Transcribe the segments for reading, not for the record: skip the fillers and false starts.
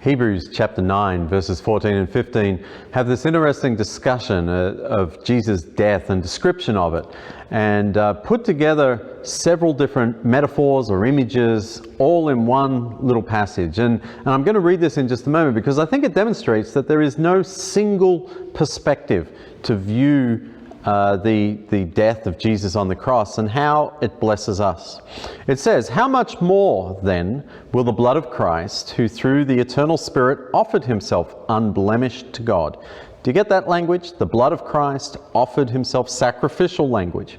Hebrews chapter 9 verses 14 and 15 have this interesting discussion of Jesus' death and description of it, and put together several different metaphors or images all in one little passage. And I'm going to read this in just a moment because I think it demonstrates that there is no single perspective to view the death of Jesus on the cross and how it blesses us. It says, "How much more then will the blood of Christ, who through the eternal Spirit offered himself unblemished to God." Do you get that language? The blood of Christ offered himself, sacrificial language.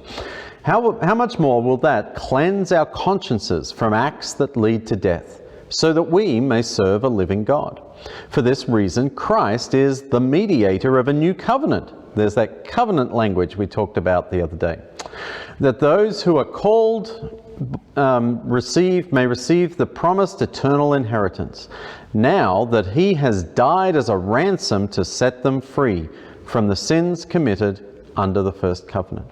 How much more will that cleanse our consciences from acts that lead to death, so that we may serve a living God? For this reason, Christ is the mediator of a new covenant. There's that covenant language we talked about the other day. That those who are called may receive the promised eternal inheritance, now that he has died as a ransom to set them free from the sins committed under the first covenant.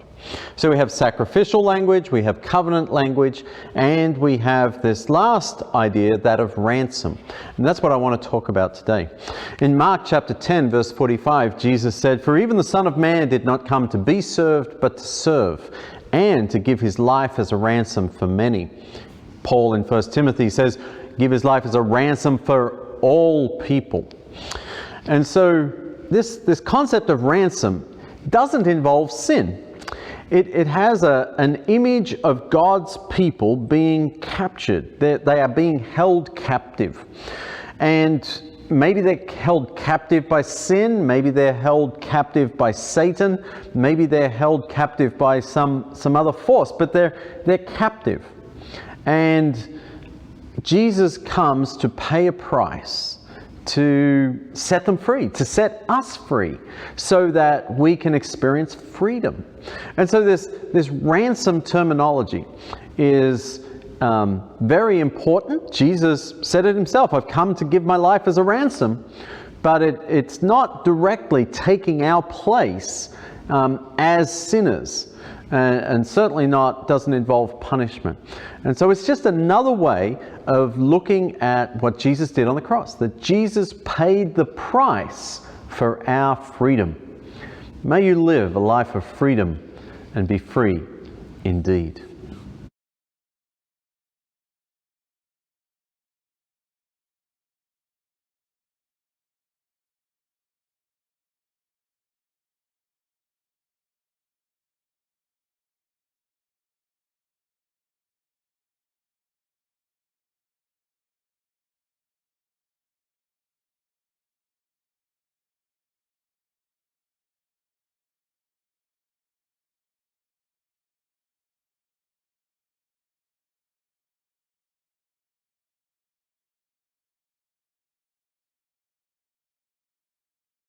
So we have sacrificial language, we have covenant language, and we have this last idea, that of ransom. And that's what I want to talk about today. In Mark chapter 10, verse 45, Jesus said, "For even the Son of Man did not come to be served, but to serve, and to give his life as a ransom for many." Paul in 1 Timothy says, "Give his life as a ransom for all people." And so this concept of ransom doesn't involve sin. It has an image of God's people being captured. They are being held captive. And maybe they're held captive by sin, maybe they're held captive by Satan, maybe they're held captive by some other force, but they're captive. And Jesus comes to pay a price to set them free, to set us free, so that we can experience freedom. And so this ransom terminology is very important. Jesus said it himself, "I've come to give my life as a ransom," but it's not directly taking our place as sinners. And certainly doesn't involve punishment. And so it's just another way of looking at what Jesus did on the cross, that Jesus paid the price for our freedom. May you live a life of freedom and be free indeed.